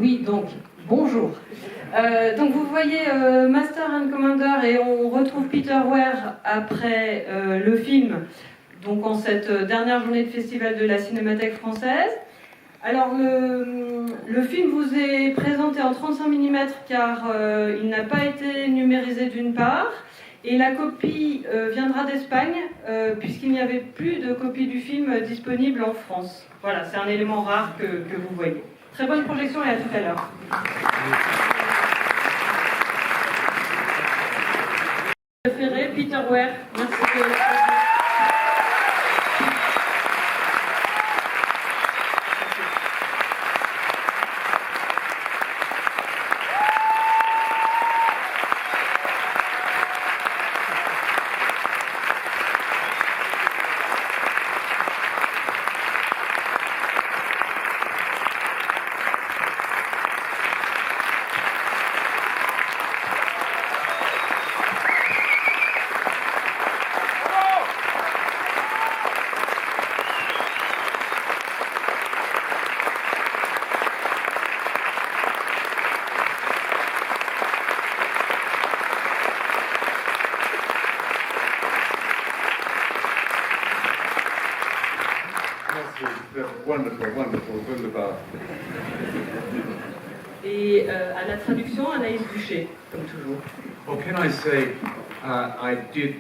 Oui, donc, bonjour. Donc vous voyez Master and Commander et on retrouve Peter Weir après le film, donc en cette dernière journée de festival de la Cinémathèque française. Alors le film vous est présenté en 35 mm car il n'a pas été numérisé d'une part, et la copie viendra d'Espagne puisqu'il n'y avait plus de copie du film disponible en France. Voilà, c'est un élément rare que vous voyez. Très bonne projection et à tout à l'heure. Préféré, Peter Weir. Merci de... Wunderbar. Et à la traduction, Anaïs Duchet, comme toujours. Well, can I say, I did,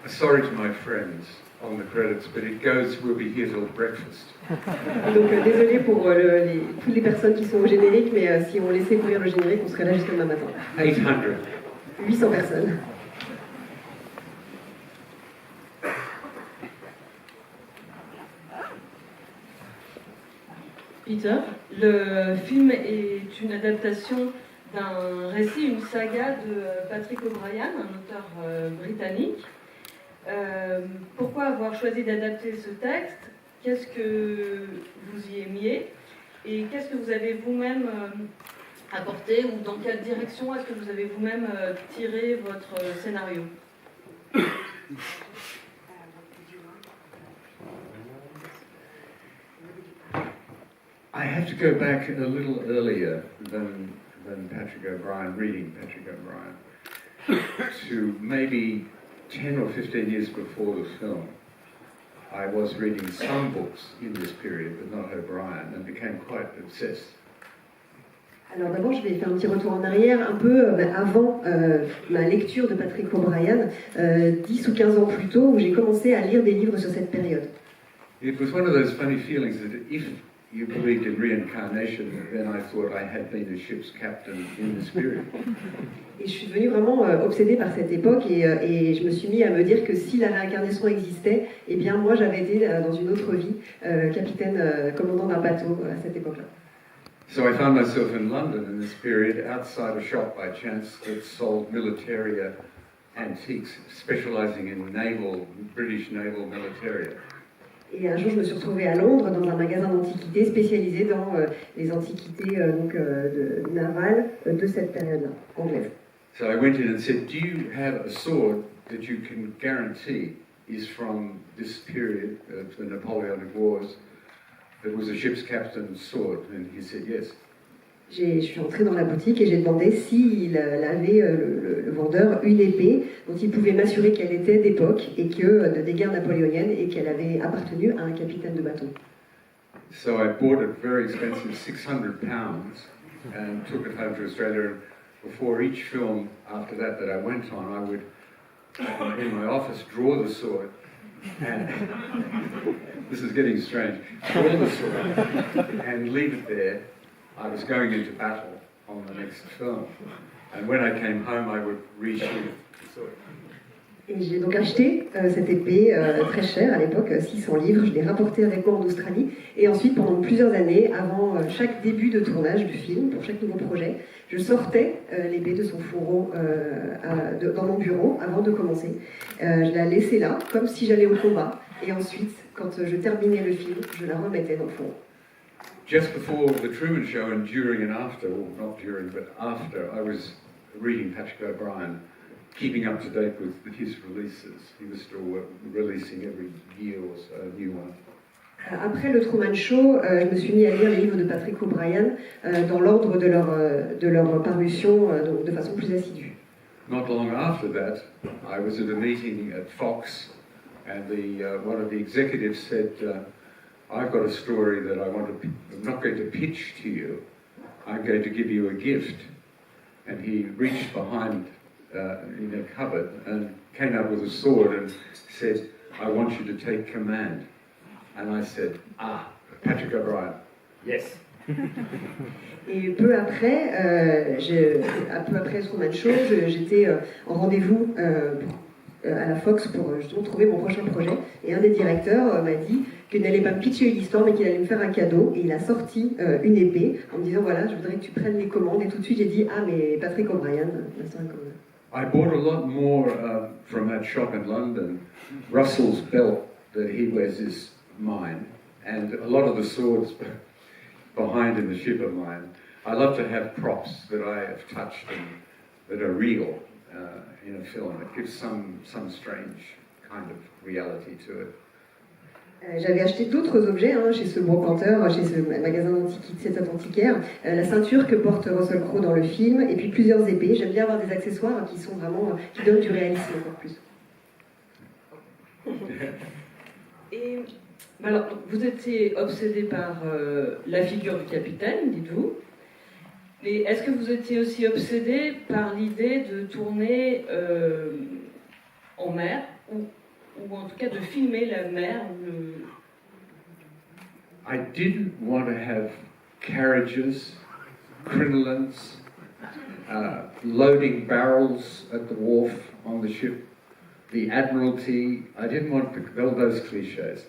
sorry to my friends on the credits, but it goes, we'll be here till breakfast. Donc désolé pour toutes les personnes qui sont au générique, mais si on laissait courir le générique, on serait là jusqu'à demain matin. 800 personnes. Peter, le film est une adaptation d'un récit, une saga de Patrick O'Brien, un auteur britannique. Pourquoi avoir choisi d'adapter ce texte? Qu'est-ce que vous y aimiez? Et qu'est-ce que vous avez vous-même apporté? Ou dans quelle direction est-ce que vous avez vous-même tiré votre scénario? I have to go back a little earlier than Patrick O'Brien, reading Patrick O'Brien, to maybe 10 or 15 years before the film. I was reading some books in this period, but not O'Brien, and became quite obsessed. Alors d'abord, je vais faire un petit retour en arrière, un peu avant ma lecture de Patrick O'Brien, 10 ou 15 ans plus tôt, où j'ai commencé à lire des livres sur cette période. It was one of those funny feelings that if you believed in reincarnation, then I thought I had been a ship's captain in this period. Et je suis devenue vraiment obsédée par cette époque et je me suis mis à me dire que si la réincarnation existait, eh bien moi j'avais été dans une autre vie capitaine, commandant d'un bateau à cette époque-là. So I found myself in London in this period, outside a shop by chance that sold militaria antiques, specializing in British naval militaria. Et un jour, je me suis retrouvée à Londres dans un magasin d'antiquités spécialisé dans les antiquités navales de cette période-là, anglaise. So I went in and said, "Do you have a sword that you can guarantee is from this period of the Napoleonic Wars that was a ship's captain's sword?" And he said, "Yes." Je suis entrée dans la boutique et j'ai demandé s'il avait, le vendeur, une épée dont il pouvait m'assurer qu'elle était d'époque et que des guerres napoléoniennes et qu'elle avait appartenu à un capitaine de bateau. So I bought a very expensive £600 and took it home to Australia. Before each film after that I went on, I would, in my office, draw the sword. And this is getting strange. Draw the sword and leave it there. I was going into battle on the next film, and when I came home, I would reshoot the sword. Et j'ai donc acheté cette épée très chère à l'époque, 600 livres. Je l'ai rapportée avec moi en Australie. Et ensuite, pendant plusieurs années, avant chaque début de tournage du film, pour chaque nouveau projet, je sortais l'épée de son fourreau dans mon bureau avant de commencer. Je la laissais là, comme si j'allais au combat. Et ensuite, quand je terminais le film, je la remettais dans le fourreau. Just before the Truman Show and during and after, or not during, but after, I was reading Patrick O'Brien, keeping up to date with his releases. He was still releasing every year or so a new one. Après le Truman Show, je me suis mis à lire les livres de Patrick O'Brien dans l'ordre de leur parution, donc de façon plus assidue. Not long after that, I was at a meeting at Fox, and one of the executives said, I've got a story that I'm not going to pitch to you, I'm going to give you a gift. And he reached behind in a cupboard and came out with a sword and said, I want you to take command. And I said, Patrick O'Brien, yes. Et peu après Truman Show, j'étais en rendez-vous à la Fox pour justement trouver mon prochain projet. Et un des directeurs m'a dit qu'il n'allait pas me pitcher l'histoire, mais qu'il allait me faire un cadeau. Et il a sorti une épée en me disant, voilà, je voudrais que tu prennes les commandes. Et tout de suite, j'ai dit, mais Patrick O'Brien, Master and Commander. I bought a lot more from that shop in London. Russell's belt that he wears is mine, and a lot of the swords behind in the ship are mine. I love to have props that I have touched and that are real in a film. It gives some strange kind of reality to it. J'avais acheté d'autres objets chez ce brocanteur, chez ce magasin d'antiquités antiquaire, la ceinture que porte Russell Crowe dans le film, et puis plusieurs épées. J'aime bien avoir des accessoires qui sont vraiment, qui donnent du réalisme encore plus. Et alors, vous étiez obsédé par la figure du capitaine, dites-vous. Et est-ce que vous étiez aussi obsédé par l'idée de tourner en mer, ou en tout cas de filmer la mer? I didn't want to have carriages, crinolines, loading barrels at the wharf on the ship, the Admiralty. I didn't want all those cliches.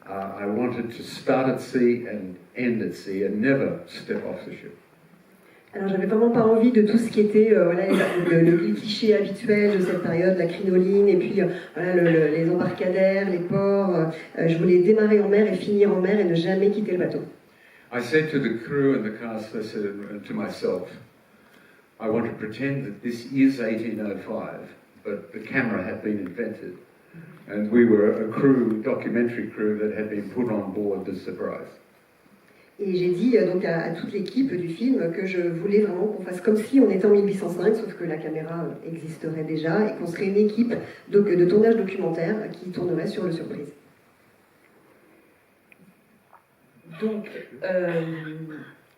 I wanted to start at sea and end at sea and never step off the ship. Alors j'avais vraiment pas envie de tout ce qui était le cliché habituel de cette période, la crinoline et puis les embarcadères, les ports. Je voulais démarrer en mer et finir en mer et ne jamais quitter le bateau. I said to the crew and the cast, I said to myself, I want to pretend that this is 1805, but the camera had been invented. And we were a documentary crew that had been put on board the surprise. Et j'ai dit donc à toute l'équipe du film que je voulais vraiment qu'on fasse comme si on était en 1805, sauf que la caméra existerait déjà et qu'on serait une équipe de tournage documentaire qui tournerait sur le surprise. Donc,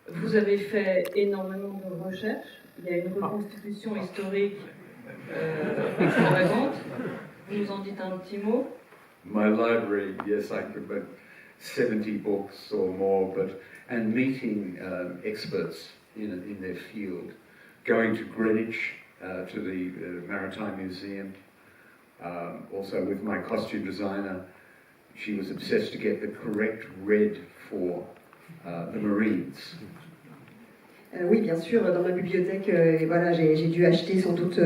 vous avez fait énormément de recherches. Il y a une reconstitution historique extravagante. Vous nous en dites un petit mot? My library, yes, I could read 70 books or more, and meeting experts in their field, going to Greenwich, to the Maritime Museum, also with my costume designer. She was obsessed to get the correct red for the Marines. Oui, bien sûr, dans ma bibliothèque, voilà, j'ai dû acheter sans doute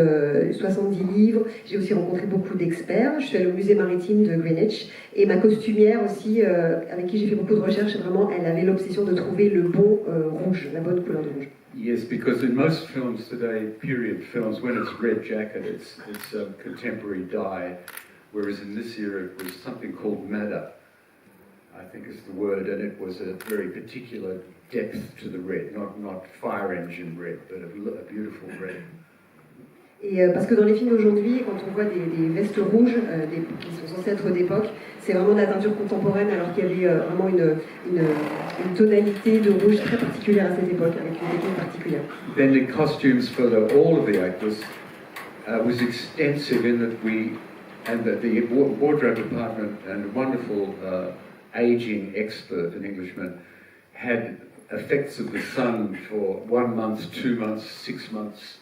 70 livres. J'ai aussi rencontré beaucoup d'experts. Je suis allée au musée maritime de Greenwich. Et ma costumière aussi, avec qui j'ai fait beaucoup de recherches, vraiment, elle avait l'obsession de trouver le bon rouge, la bonne couleur de rouge. Yes, because in most films today, period films, when it's red jacket, it's contemporary dye, whereas in this era it was something called madder, I think is the word, and it was a very particular depth to the red, not fire engine red, but a beautiful red. Et parce que dans les films d'aujourd'hui, quand on voit des vestes rouges qui sont censées être d'époque, c'est vraiment de la teinture contemporaine, alors qu'il y avait vraiment une tonalité de rouge très particulière à cette époque, avec une technique particulière. Then the costumes for all of the actors was extensive in that the wardrobe department and a wonderful aging expert, an Englishman, had effects of the sun for 1 month, 2 months, 6 months,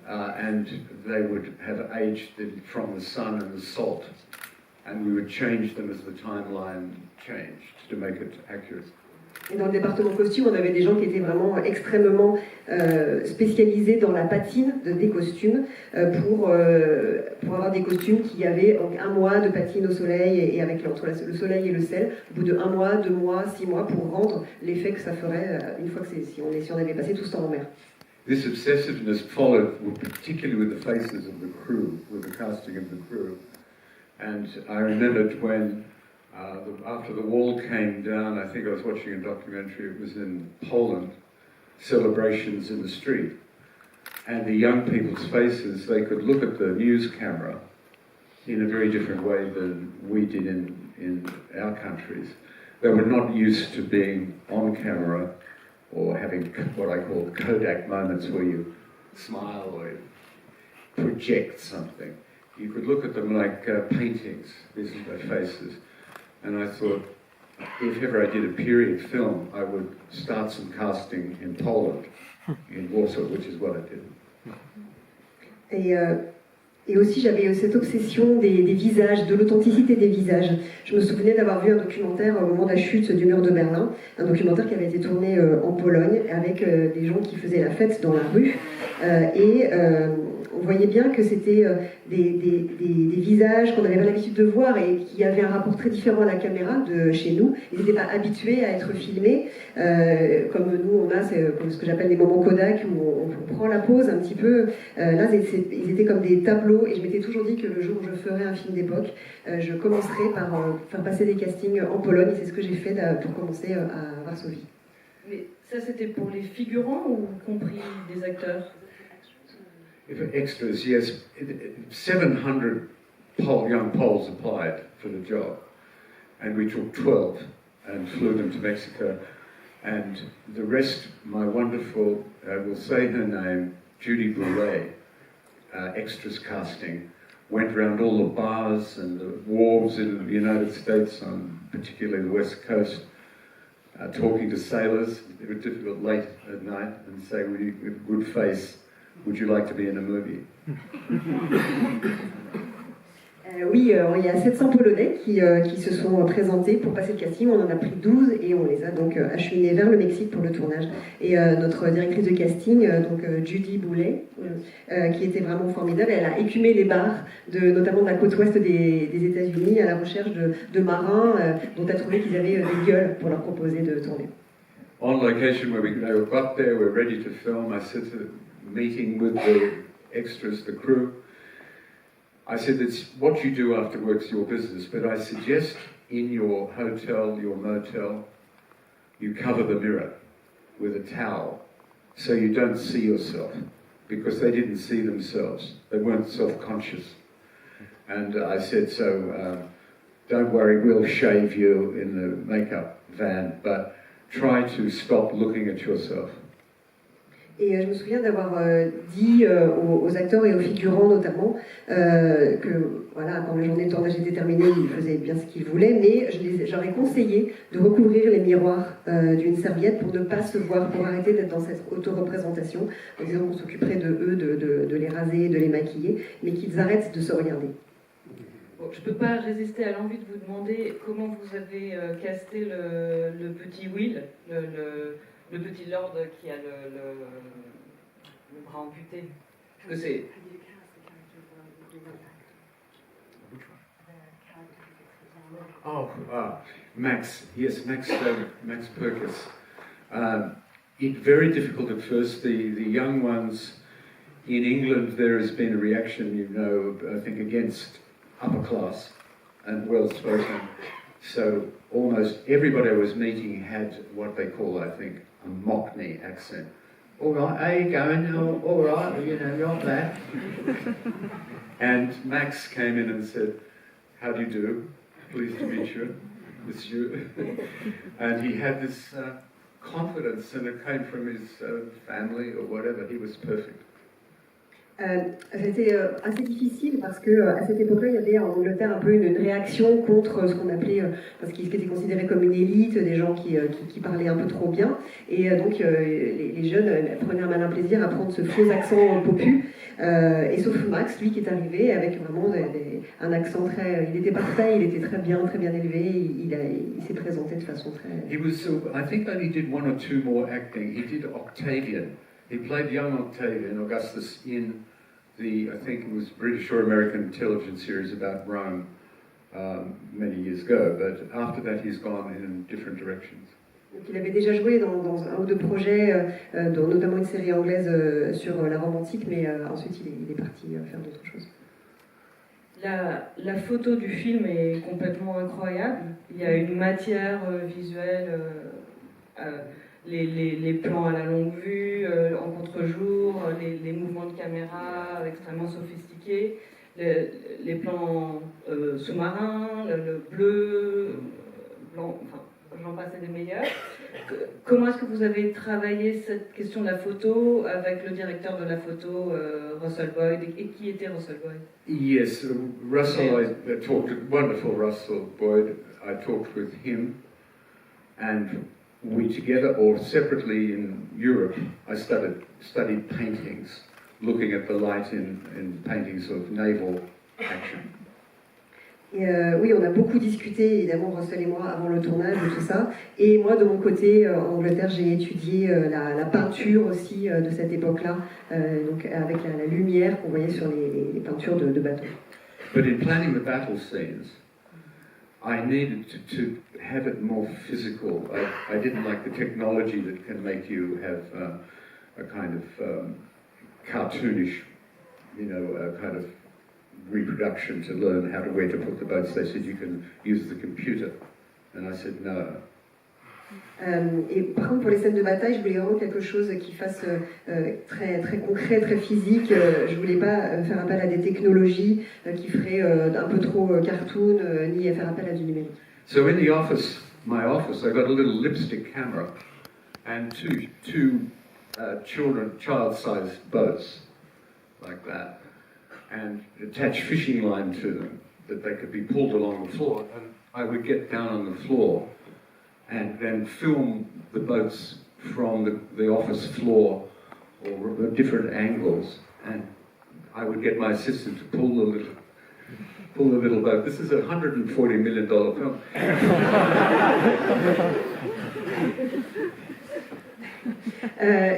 and they would have aged them from the sun and the salt, and we would change them as the timeline changed to make it accurate. Et dans le département costume, on avait des gens qui étaient vraiment extrêmement spécialisés dans la patine des costumes pour avoir des costumes qui avaient donc 1 mois de patine au soleil et avec entre le soleil et le sel, au bout de 1 mois, 2 mois, 6 mois pour rendre l'effet que ça ferait une fois que si on avait passé tout ce temps en mer. This obsessiveness followed, particularly with the faces of the crew, with the casting of the crew. And I remembered when After the wall came down, I think I was watching a documentary, it was in Poland, celebrations in the street. And the young people's faces, they could look at the news camera in a very different way than we did in our countries. They were not used to being on camera or having what I call Kodak moments where you smile or project something. You could look at them like paintings, these are their faces. And I thought, if ever I did a period film, I would start some casting in Poland, in Warsaw, which is what I did. Et aussi, j'avais cette obsession des visages, de l'authenticité des visages. Je me souvenais d'avoir vu un documentaire au moment de la chute du mur de Berlin, un documentaire qui avait été tourné en Pologne, avec des gens qui faisaient la fête dans la rue. On voyait bien que c'était des visages qu'on n'avait pas l'habitude de voir et qui avaient un rapport très différent à la caméra de chez nous. Ils n'étaient pas habitués à être filmés, comme nous on a ce que j'appelle des moments Kodak où on prend la pause un petit peu. Là, ils étaient comme des tableaux et je m'étais toujours dit que le jour où je ferais un film d'époque, je commencerai par faire passer des castings en Pologne et c'est ce que j'ai fait pour commencer à Varsovie. Mais ça c'était pour les figurants ou compris des acteurs? For extras, yes, 700 young Poles applied for the job, and we took 12 and flew them to Mexico. And the rest, my wonderful, I will say her name, Judy Boulay, extras casting, went around all the bars and the wharves in the United States, on particularly the West Coast, talking to sailors. It was difficult late at night, and say, with a good face, would you like to be in a movie? Oui, il y a 700 Polonais qui se sont présentés pour passer le casting. On en a pris 12 et on les a donc acheminés vers le Mexique pour le tournage. Et notre directrice de casting, donc Judy Boulay, qui était vraiment formidable, elle a écumé les bars, notamment de la côte ouest des États-Unis, à la recherche de marins dont elle trouvait qu'ils avaient des gueules pour leur proposer de tourner. On location, where we got there, we're ready to film. I said to the meeting with the extras, the crew, I said, it's what you do after work's your business, but I suggest in your hotel, your motel, you cover the mirror with a towel so you don't see yourself, because they didn't see themselves. They weren't self-conscious. And I said, so don't worry, we'll shave you in the makeup van, but try to stop looking at yourself. Et je me souviens d'avoir dit aux acteurs et aux figurants notamment que voilà, quand la journée de tournage était terminée, ils faisaient bien ce qu'ils voulaient, mais j'aurais conseillé de recouvrir les miroirs d'une serviette pour ne pas se voir, pour arrêter d'être dans cette auto-représentation, en disant qu'on s'occuperait de eux, de les raser, de les maquiller, mais qu'ils arrêtent de se regarder. Bon, je ne peux pas résister à l'envie de vous demander comment vous avez casté le petit Will, le petit lord qui a le bras amputé. Parce que c'est... Oh, Max. Yes, Max Purkis. It's very difficult at first. The young ones in England, there has been a reaction, you know, I think against upper class and well-spoken. So almost everybody I was meeting had what they call, I think, a Mockney accent. All right, how you going? Oh, all right, you know, you're there. And Max came in and said, how do you do? Pleased to meet you. It's you. And he had this confidence, and it came from his family or whatever. He was perfect. C'était assez difficile parce que à cette époque-là, il y avait en Angleterre un peu une réaction contre ce qu'on appelait, ce qui était considéré comme une élite, des gens qui parlaient un peu trop bien. Et donc les jeunes prenaient un malin plaisir à prendre ce faux accent popu. Et sauf Max, lui qui est arrivé avec vraiment un accent très... Il était parfait, il était très bien élevé, il s'est présenté de façon très... I think only did one or two more acting. He did Octavian. He played young Octavian, Augustus, in I think it was British or American television series about Rome many years ago, but after that he's gone in different directions. Donc, il avait déjà joué dans un ou deux projets, notamment une série anglaise sur la Rome antique, mais ensuite il est parti faire d'autres choses. La photo du film est complètement incroyable. Il y a une matière visuelle, les plans à la longue vue, en contre-jour, les mouvements de caméra extrêmement sophistiqués, les plans sous-marins, le bleu, blanc, enfin, j'en passe des meilleurs. Comment est-ce que vous avez travaillé cette question de la photo avec le directeur de la photo, Russell Boyd, et qui était Russell Boyd? Yes, Russell, I talked to wonderful Russell Boyd. I talked with him, and we together or separately in Europe, I studied paintings, looking at the light in paintings of naval action. Et oui, on a beaucoup discuté, évidemment, Russell et moi, avant le tournage et tout ça. Et moi, de mon côté, en Angleterre, j'ai étudié la peinture aussi de cette époque-là, donc avec la lumière qu'on voyait sur les peintures de bateaux. But in planning the battle scenes, I needed to have it more physical. I didn't like the technology that can make you have a kind of cartoonish, a kind of reproduction to learn where to put the boats. They said you can use the computer, and I said no. Et par contre, pour les scènes de bataille, je voulais vraiment quelque chose qui fasse très, très concret, très physique. Je voulais pas faire appel à des technologies qui feraient un peu trop cartoon, ni faire appel à du numérique. So in the office, my office, I got a little lipstick camera and two child-sized boats like that, and attach fishing line to them that they could be pulled along the floor. And I would get down on the floor and then film the boats from the office floor or different angles. And I would get my assistant to pull the little boat. This is a $140 million film.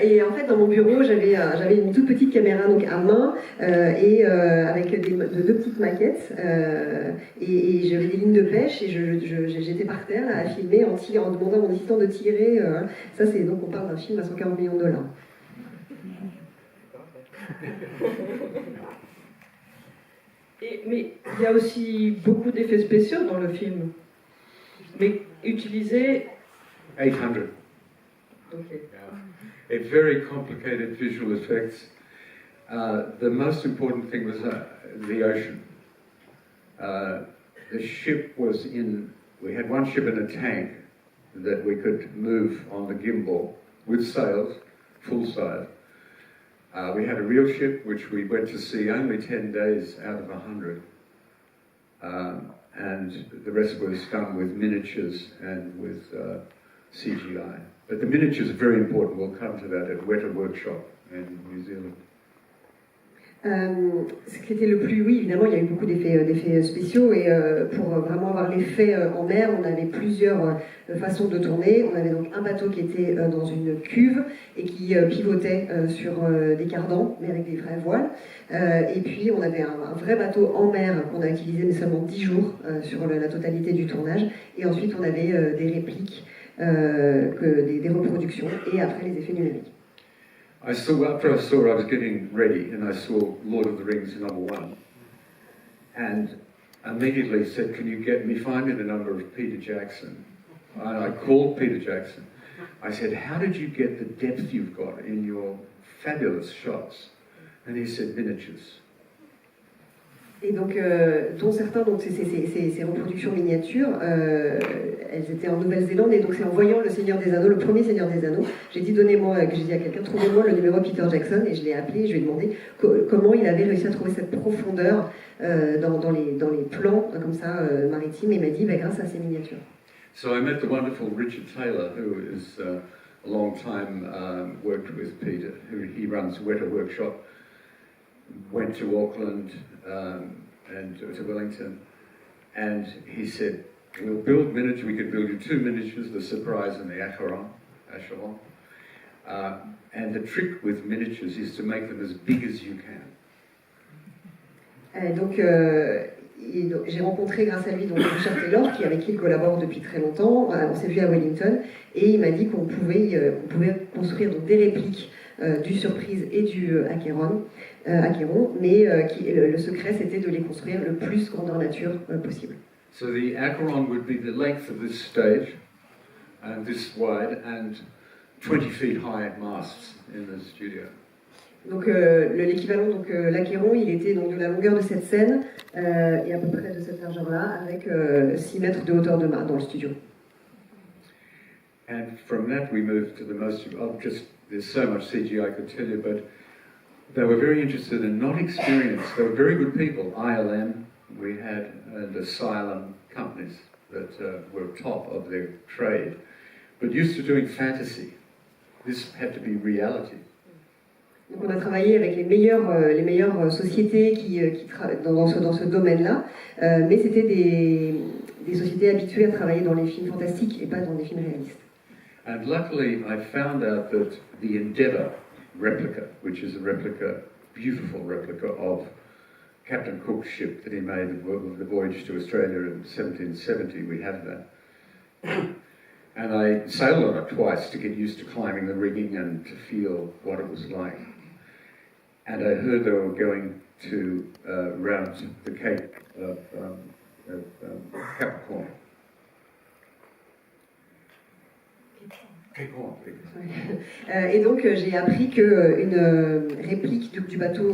Et en fait, dans mon bureau, j'avais une toute petite caméra donc à main et avec deux petites maquettes et j'avais des lignes de pêche et j'étais par terre là, à filmer en demandant à mon assistant de tirer. Ça, c'est donc on parle d'un film à 140 millions de dollars. Mais il y a aussi beaucoup d'effets spéciaux dans le film, mais utilisés. 800. Okay. Yeah. Very complicated visual effects. The most important thing was the ocean. The ship was we had one ship in a tank that we could move on the gimbal with sails, full sail. We had a real ship which we went to sea only 10 days out of 100. And the rest was done with miniatures and with CGI. But the miniatures are very important. We'll come to that at Weta Workshop in New Zealand. Ce qui était le plus, oui, évidemment, il y a eu beaucoup d'effets spéciaux et pour vraiment avoir l'effet en mer, on avait plusieurs façons de tourner. On avait donc un bateau qui était dans une cuve et qui pivotait sur des cardans, mais avec des vraies voiles. Et puis on avait un vrai bateau en mer qu'on a utilisé mais seulement 10 jours sur la totalité du tournage. Et ensuite on avait des répliques, des reproductions et après les effets numériques. After I saw I was getting ready, and I saw Lord of the Rings #1, and immediately said, "Can you find me the number of Peter Jackson?" And I called Peter Jackson. I said, "How did you get the depth you've got in your fabulous shots?" And he said, "Miniatures." Et donc, dont certains, donc ces reproductions miniatures, elles étaient en Nouvelle-Zélande, et donc c'est en voyant le Seigneur des Anneaux, le premier Seigneur des Anneaux, j'ai dit j'ai dit à quelqu'un, trouvez-moi le numéro Peter Jackson, et je l'ai appelé, je lui ai demandé comment il avait réussi à trouver cette profondeur dans les plans comme ça maritimes, et il m'a dit grâce à ces miniatures. So I met the wonderful Richard Taylor, who is a long time worked with Peter, he runs Weta Workshop, went to Auckland and to Wellington, and he said, "We'll build miniatures. We could build you 2 miniatures, the Surprise and the Acheron. And the trick with miniatures is to make them as big as you can." Donc, j'ai rencontré grâce à lui donc Richard Taylor, avec qui il collabore depuis très longtemps. On s'est vu à Wellington et il m'a dit qu'on pouvait construire donc des répliques du surprise et du achéron, mais le secret c'était de les construire le plus grandeur nature possible. So the achéron would be the length of this stage, and this wide, and 20 feet high masts in the studio. Donc l'équivalent, donc l'achéron, il était donc de la longueur de cette scène et à peu près de cette largeur-là, avec 6 mètres de hauteur de mât dans le studio. And from that we moved to the most, there's so much CGI I could tell you, but they were very interested and not experienced. They were very good people. ILM, we had, and Asylum companies that were top of their trade, but used to doing fantasy. This had to be reality. Donc on a travaillé avec les meilleures sociétés dans ce domaine-là, mais c'était des sociétés habituées à travailler dans les films fantastiques et pas dans des films réalistes. And luckily I found out that the Endeavour replica, which is a replica, beautiful replica of Captain Cook's ship that he made of the voyage to Australia in 1770, we have that. And I sailed on it twice to get used to climbing the rigging and to feel what it was like. And I heard they were going to round the Cape of Capricorn. Cape Horn. Et donc j'ai appris qu'une réplique du bateau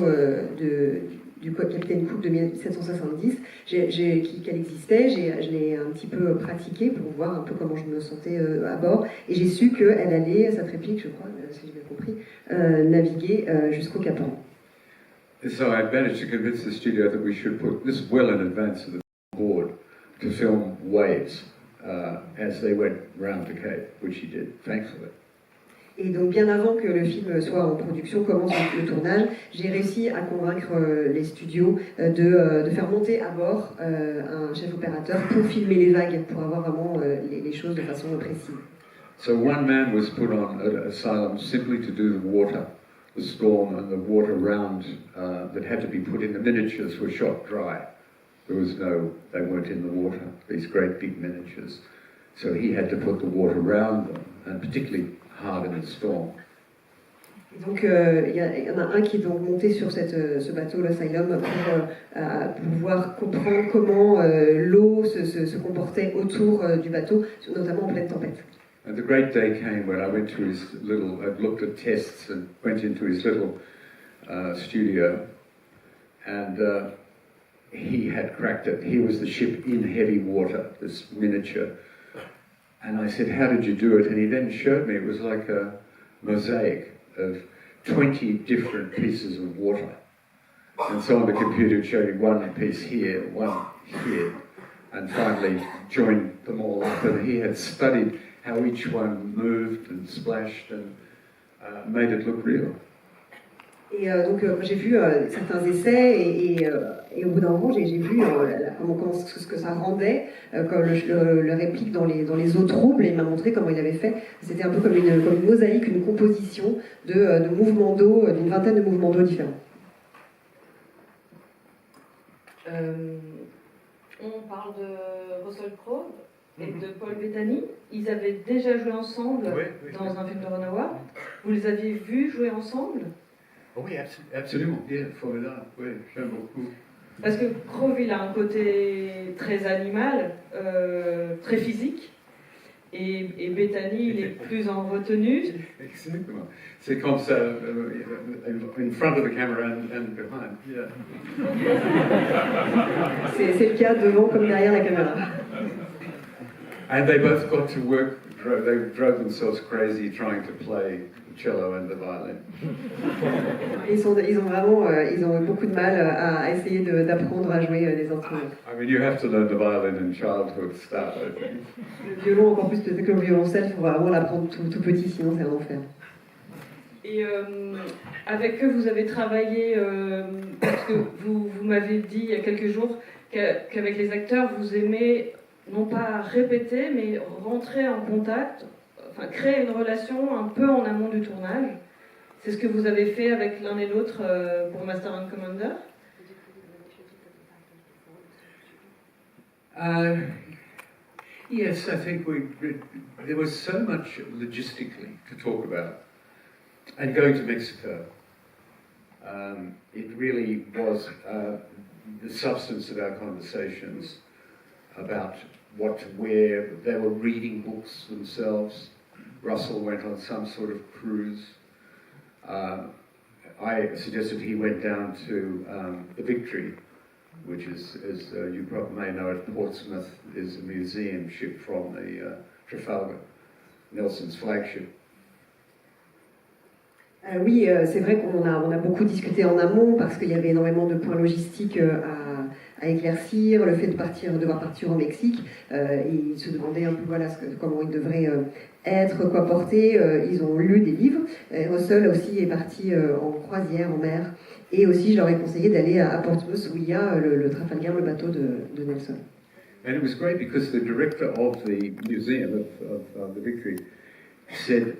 du capitaine Cook de 1770, qu'elle existait, je l'ai un petit peu pratiquée pour voir un peu comment je me sentais à bord, et j'ai su qu'elle allait, cette réplique je crois, si j'ai bien compris, naviguer jusqu'au Cap Horn. So I managed to convince the studio that we should put this well in advance of the board to film waves as they went round the Cape, which he did, thankfully. Et donc bien avant que le film soit en production, commence le tournage, j'ai réussi à convaincre les studios de faire monter à bord un chef opérateur pour filmer les vagues, pour avoir vraiment les choses de façon précise. So one man was put on at Asylum simply to do the water, the storm and the water round that had to be put in. The miniatures were shot dry. There was they weren't in the water, these great big miniatures. So he had to put the water around them, and particularly hard in the storm. Donc il y en a un qui est donc monté sur ce bateau, l'Asylum, pour pouvoir comprendre comment l'eau se comportait autour du bateau, notamment en pleine tempête. And the great day came when I went to I looked at tests and went into his little studio, and he had cracked it. He was the ship in heavy water, this miniature. And I said, how did you do it? And he then showed me it was like a mosaic of 20 different pieces of water. And so on the computer it showed you one piece here, one here, and finally joined them all up. And he had studied how each one moved and splashed and made it look real. Et donc j'ai vu certains essais et au bout d'un moment j'ai vu ce que ça rendait comme le réplique dans les eaux troubles, et il m'a montré comment il avait fait. C'était un peu comme une mosaïque, une composition de mouvements d'eau, d'une vingtaine de mouvements d'eau différents. On parle de Russell Crowe et de Bettany. Ils avaient déjà joué ensemble dans un film de Ron Howard. Vous les aviez vus jouer ensemble? Oh oui, absolument. Yeah, formidable. Oui, j'aime beaucoup. Parce que Crowe, il a un côté très animal, très physique, et Bettany, il est plus en retenue. Exactement. C'est comme ça, in front of the camera and behind. Yeah. C'est le cas devant comme derrière la caméra. And they both got to work. They drove themselves crazy trying to play the cello and the violin. Ils ont beaucoup de mal à essayer d'apprendre à jouer des instruments. I mean, you have to learn the violin in childhood start, I think. Le violon, encore plus que le violoncelle, il faut vraiment l'apprendre tout petit, sinon c'est un enfer. Et avec eux, vous avez travaillé, parce que vous m'avez dit il y a quelques jours qu'avec les acteurs, vous aimez non pas répéter, mais rentrer en contact, enfin créer une relation un peu en amont du tournage. C'est ce que vous avez fait avec l'un et l'autre pour Master and Commander. Yes, I think there was so much logistically to talk about. And going to Mexico, it really was the substance of our conversations about what to wear. They were reading books themselves. Russell went on some sort of cruise. I suggested he went down to the Victory, which is, as you probably may know, at Portsmouth, is a museum ship from the Trafalgar, Nelson's flagship. Oui, c'est vrai qu'on a beaucoup discuté en amont parce qu'il y avait énormément de points logistiques à éclaircir, le fait de devoir partir au Mexique. Ils se demandaient un peu voilà, comment ils devraient être, quoi porter. Ils ont lu des livres. Russell aussi est parti en croisière en mer. Et aussi, je leur ai conseillé d'aller à Portsmouth où il y a le Trafalgar, le bateau de Nelson. And it was great because the director of the museum of the Victory said,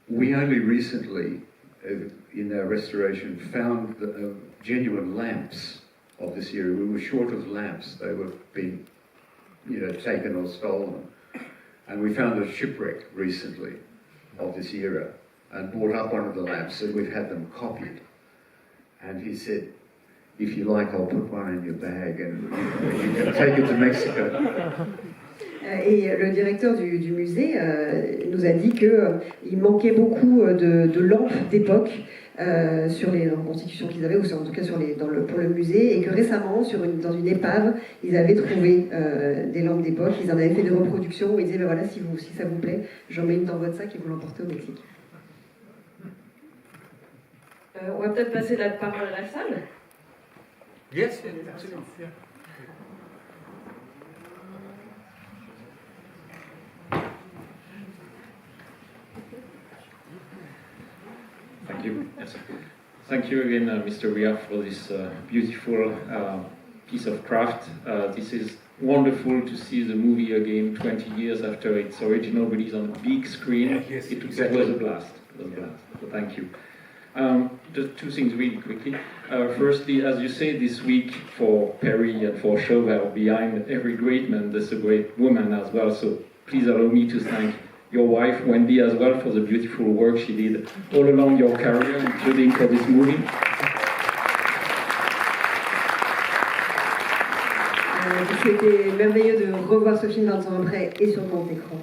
we only recently, in our restoration, found the genuine lamps of this era. We were short of lamps. They were being, taken or stolen. And we found a shipwreck recently of this era and brought up one of the lamps, and we've had them copied. And he said, if you like, I'll put one in your bag and you can take it to Mexico. Et le directeur du musée nous a dit qu'il manquait beaucoup de lampes d'époque sur les reconstitutions qu'ils avaient, ou en tout cas pour le musée, et que récemment, dans une épave, ils avaient trouvé des lampes d'époque. Ils en avaient fait des reproductions où ils disaient, ben voilà, si ça vous plaît, j'en mets une dans votre sac et vous l'emportez au Mexique. On va peut-être passer la parole à la salle. Yes, absolutely. Thank you. Yes. Thank you again, Mr. Weir, for this beautiful piece of craft. This is wonderful to see the movie again 20 years after its original release on a big screen. Yes, it exactly. was a blast. So thank you. Just two things really quickly. Firstly, as you say, this week for Perry and for Chauvel, behind every great man, there's a great woman as well. So please allow me to thank your wife, Wendy, as well, for the beautiful work she did all along your career, including for this movie. C'était merveilleux de revoir ce film 20 ans après et sur grand écran.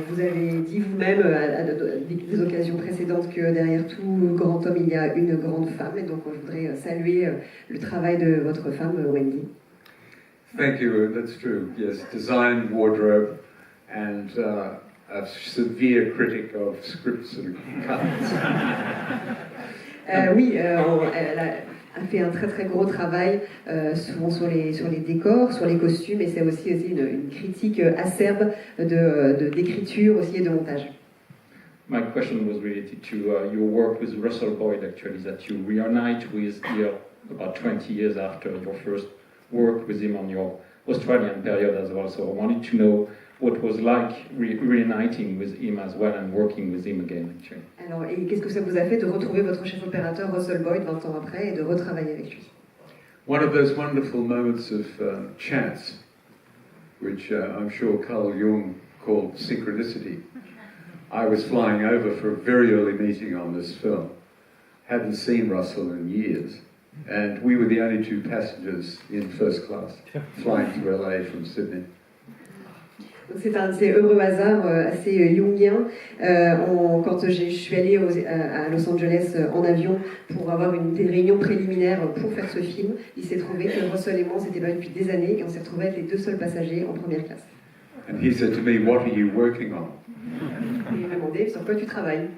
Vous avez dit vous-même à des occasions précédentes que derrière tout grand homme il y a une grande femme, et donc je voudrais saluer le travail de votre femme, Wendy. Thank you, that's true. Yes, design, wardrobe, and a severe critic of scripts and cuts. Oui, elle a fait un très très gros travail, souvent sur les décors, sur les costumes, et c'est aussi une critique acerbe d'écriture aussi et de montage. My question was related to your work with Russell Boyd, actually, that you reunite with here about 20 years after your first work with him on your Australian period as well. So I wanted to know what was like reuniting with him as well and working with him again, actually. Alors, et qu'est-ce que ça vous a fait de retrouver votre chef opérateur Russell Boyd 20 ans après et de retravailler avec lui? One of those wonderful moments of chance, which I'm sure Carl Jung called synchronicity. I was flying over for a very early meeting on this film, hadn't seen Russell in years, and we were the only two passengers in first class, flying to LA from Sydney. C'est un de ces heureux hasards assez jungien. Quand je suis allée à Los Angeles en avion pour avoir des réunions préliminaires pour faire ce film, il s'est trouvé que Russell et moi, on s'était pas vu depuis des années, et on s'est retrouvés être les deux seuls passagers en première classe. And he said to me, "What are you working on?" Et il m'a demandé sur quoi tu travailles.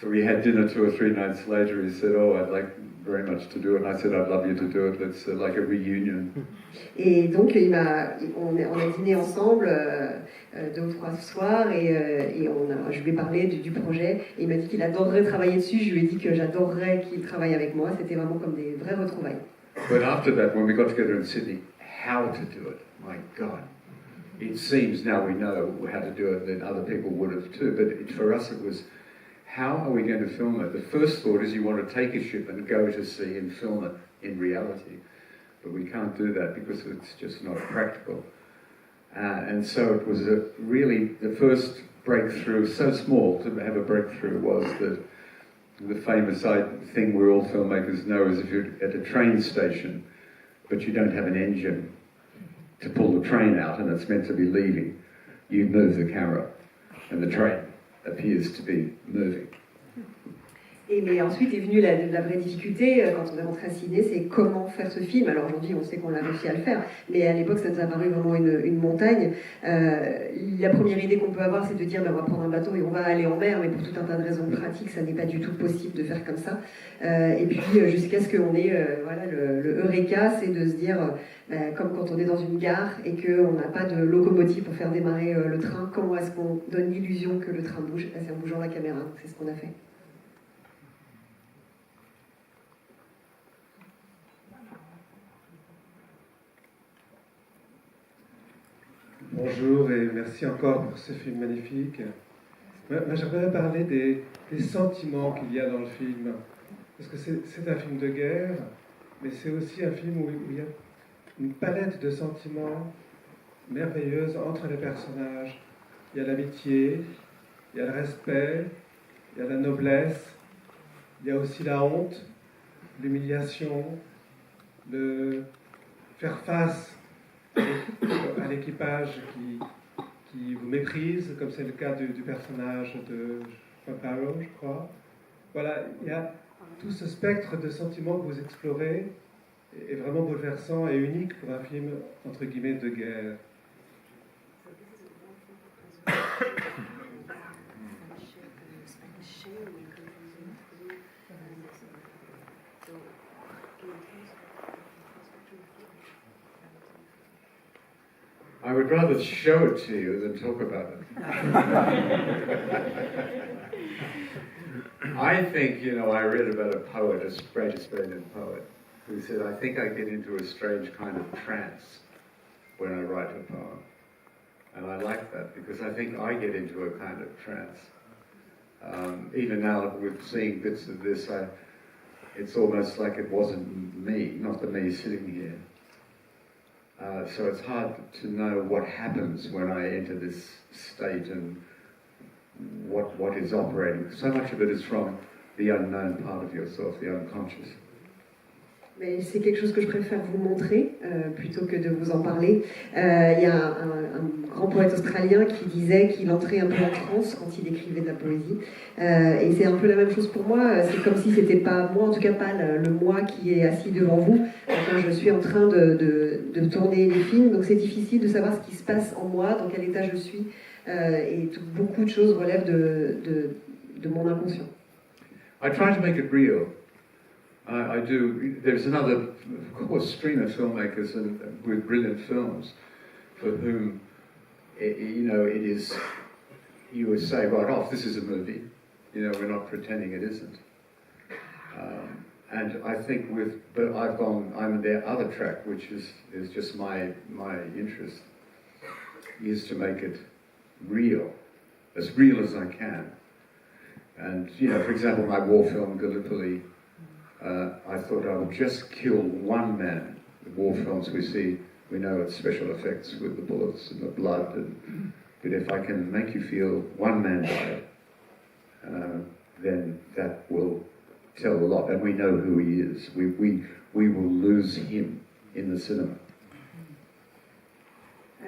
So we had dinner 2 or 3 nights later. He said, "Oh, I'd like very much to do it." And I said, "I'd love you to do it. It's like a reunion." Et donc on a dîné ensemble 2 ou 3 soirs, et je lui ai parlé du projet, et il m'a dit qu'il adorerait travailler dessus. Je lui ai dit que j'adorerais qu'il travaille avec moi. C'était vraiment comme des vraies retrouvailles. But after that, when we got together in Sydney, how to do it? My God. It seems now we know how to do it, and other people would have too, but for us it was, how are we going to film it? The first thought is you want to take a ship and go to sea and film it in reality, but we can't do that because it's just not practical. And so it was really the first breakthrough, so small to have a breakthrough, was that The famous thing where all filmmakers know is if you're at a train station, but you don't have an engine to pull the train out and it's meant to be leaving, you move the camera and the train appears to be moving. Mais ensuite est venue la vraie difficulté quand on est rentré à Ciné, c'est comment faire ce film. Alors aujourd'hui, on sait qu'on a réussi à le faire, mais à l'époque, ça nous a paru vraiment une montagne. La première idée qu'on peut avoir, c'est de dire, on va prendre un bateau et on va aller en mer, mais pour tout un tas de raisons pratiques, ça n'est pas du tout possible de faire comme ça. Et puis, jusqu'à ce qu'on ait le eureka, c'est de se dire, comme quand on est dans une gare et qu'on n'a pas de locomotive pour faire démarrer le train, comment est-ce qu'on donne l'illusion que le train bouge? C'est en bougeant la caméra, c'est ce qu'on a fait. Bonjour et merci encore pour ce film magnifique. Moi j'aimerais parler des sentiments qu'il y a dans le film. Parce que c'est un film de guerre, mais c'est aussi un film où il y a une palette de sentiments merveilleuse entre les personnages. Il y a l'amitié, il y a le respect, il y a la noblesse, il y a aussi la honte, l'humiliation, le faire face à l'équipage qui vous méprise, comme c'est le cas du personnage de Pauline, je crois. Voilà, il y a tout ce spectre de sentiments que vous explorez est vraiment bouleversant et unique pour un film, entre guillemets, de guerre. I would rather show it to you than talk about it. I think, I read about a poet, a great Australian poet, who said, I think I get into a strange kind of trance when I write a poem. And I like that, because I think I get into a kind of trance. Even now, with seeing bits of this, it's almost like it wasn't me, not the me sitting here. So it's hard to know what happens when I enter this state and what is operating. So much of it is from the unknown part of yourself, the unconscious. Mais c'est quelque chose que je préfère vous montrer plutôt que de vous en parler. Il y a un grand poète australien qui disait qu'il entrait un peu en transe quand il écrivait de la poésie. Et c'est un peu la même chose pour moi. C'est comme si c'était pas moi, en tout cas pas le moi qui est assis devant vous quand je suis en train de tourner les films. Donc c'est difficile de savoir ce qui se passe en moi, dans quel état je suis. Et beaucoup de choses relèvent de mon inconscient. I try to make it real. I do. There's another, of course, stream of filmmakers with brilliant films for whom, it is, you would say right off, this is a movie. We're not pretending it isn't. And I think but I'm their other track, which is just my interest, is to make it real as I can. And, for example, my war film, Gallipoli, I thought I would just kill one man. The war films we know it's special effects with the bullets and the blood, but if I can make you feel one man died, then that will tell a lot, and we know who he is. We will lose him in the cinema.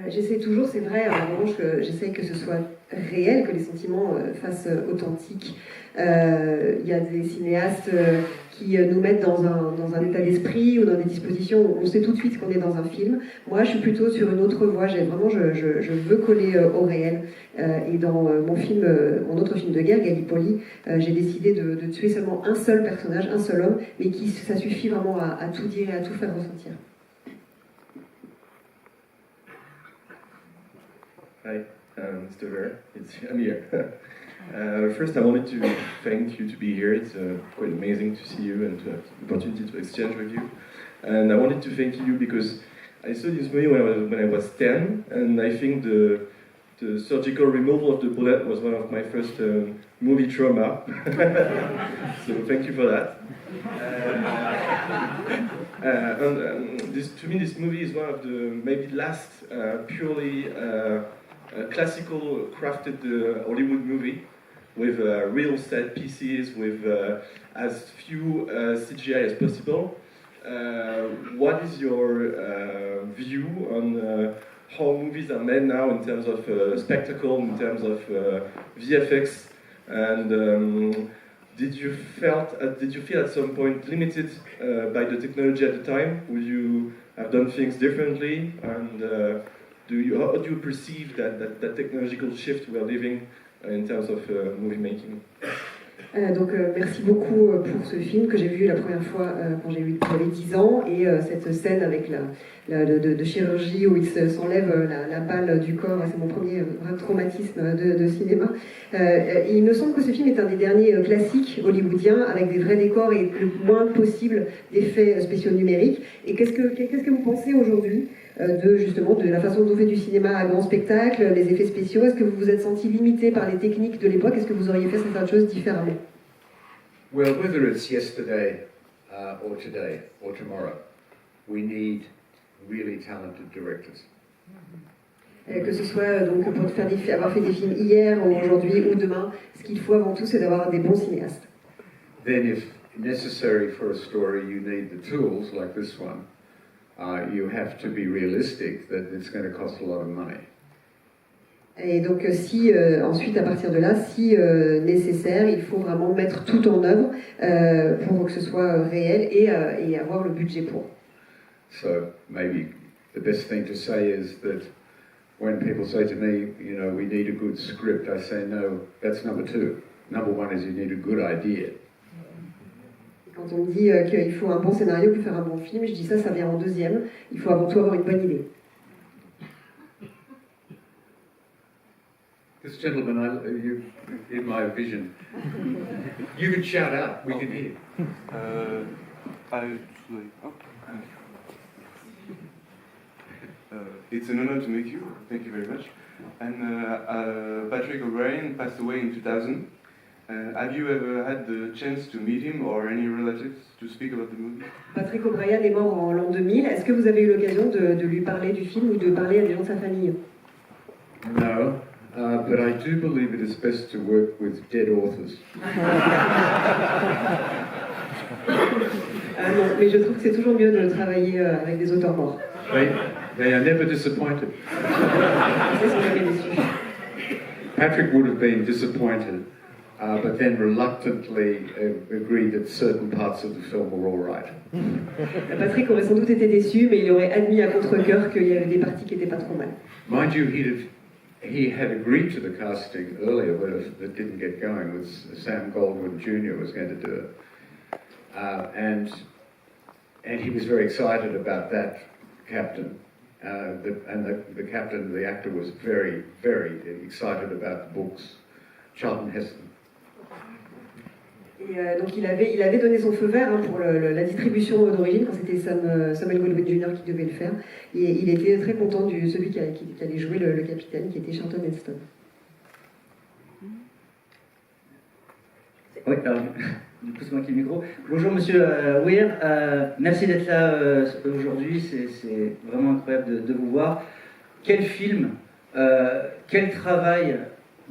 J'essaie toujours, c'est vrai, en revanche, j'essaie que ce soit réel, que les sentiments fassent authentiques. Il y a des cinéastes qui nous mettent dans un état d'esprit ou dans des dispositions, on sait tout de suite qu'on est dans un film. Moi, je suis plutôt sur une autre voie, je veux coller au réel. Et dans mon autre film de guerre, Gallipoli, j'ai décidé de tuer seulement un seul personnage, un seul homme, mais ça suffit vraiment à tout dire et à tout faire ressentir. Hi, Mr. Weir, I'm here. First, I wanted to thank you to be here. It's quite amazing to see you and to have the opportunity to exchange with you. And I wanted to thank you because I saw this movie when I was 10, and I think the surgical removal of the bullet was one of my first movie trauma. So thank you for that. To me, this movie is one of the maybe last purely classical crafted Hollywood movie. with real set pieces, with as few CGI as possible. What is your view on how movies are made now in terms of spectacle, in terms of VFX, and did you feel at some point limited by the technology at the time? Would you have done things differently? And how do you perceive that technological shift we are living in terms of movie making? Donc merci beaucoup pour ce film que j'ai vu la première fois quand j'avais 10 ans, et cette scène avec de chirurgie où il s'enlève la balle du corps, c'est mon premier vrai traumatisme de cinéma. Il me semble que ce film est un des derniers classiques hollywoodiens avec des vrais décors et le moins possible d'effets spéciaux numériques. Et qu'est-ce que vous pensez aujourd'hui de la façon dont on fait du cinéma à grand spectacle, les effets spéciaux? Est-ce que vous vous êtes senti limité par les techniques de l'époque? Est-ce que vous auriez fait certaines choses différemment? Well, whether it's yesterday or today or tomorrow, we need really talented directors. Que ce soit donc pour avoir fait des films hier ou aujourd'hui ou demain, ce qu'il faut avant tout, c'est d'avoir des bons cinéastes. Then, if necessary for a story, you need the tools like this one. You have to be realistic that it's going to cost a lot of money. Et donc ensuite à partir de là, si nécessaire, il faut vraiment mettre tout en œuvre pour que ce soit réel et avoir le budget pour. So maybe the best thing to say is that when people say to me, you know, we need a good script, I say no, that's number two. Number one is you need a good idea. Quand on me dit qu'il faut un bon scénario pour faire un bon film, je dis ça vient en deuxième. Il faut avant tout avoir une bonne idée. This gentleman, you in my vision, you can shout out, we can hear. It's an honor to meet you. Thank you very much. And Patrick O'Brien passed away in 2000. Have you ever had the chance to meet him or any relatives to speak about the movie? Patrick O'Brien est mort en l'an 2000. Est-ce que vous avez eu l'occasion de lui parler du film ou de parler à des gens de sa famille? No, but I do believe it is best to work with dead authors. Non, mais je trouve que c'est toujours mieux de travailler avec des auteurs morts. They are never disappointed. Ils sont jamais déçus. Patrick would have been disappointed, but then reluctantly agreed that certain parts of the film were all right. Patrick aurait sans doute été déçu, mais il aurait admis à contre-cœur qu'il y avait des parties qui n'étaient pas trop mal. Mind you, he had agreed to the casting earlier, but it didn't get going. Was Sam Goldwyn Jr. was going to do it, and he was very excited about that captain. The captain, the actor, was very, very excited about the books. Charlton Heston. Et donc il avait donné son feu vert pour la distribution d'origine quand c'était Samuel Goldwyn Jr. qui devait le faire. Et il était très content de celui qui allait jouer le capitaine, qui était Charlton Heston. Oui, alors, du coup c'est moi qui ai le micro. Bonjour Monsieur Weir, merci d'être là aujourd'hui, c'est vraiment incroyable de vous voir. Quel film, quel travail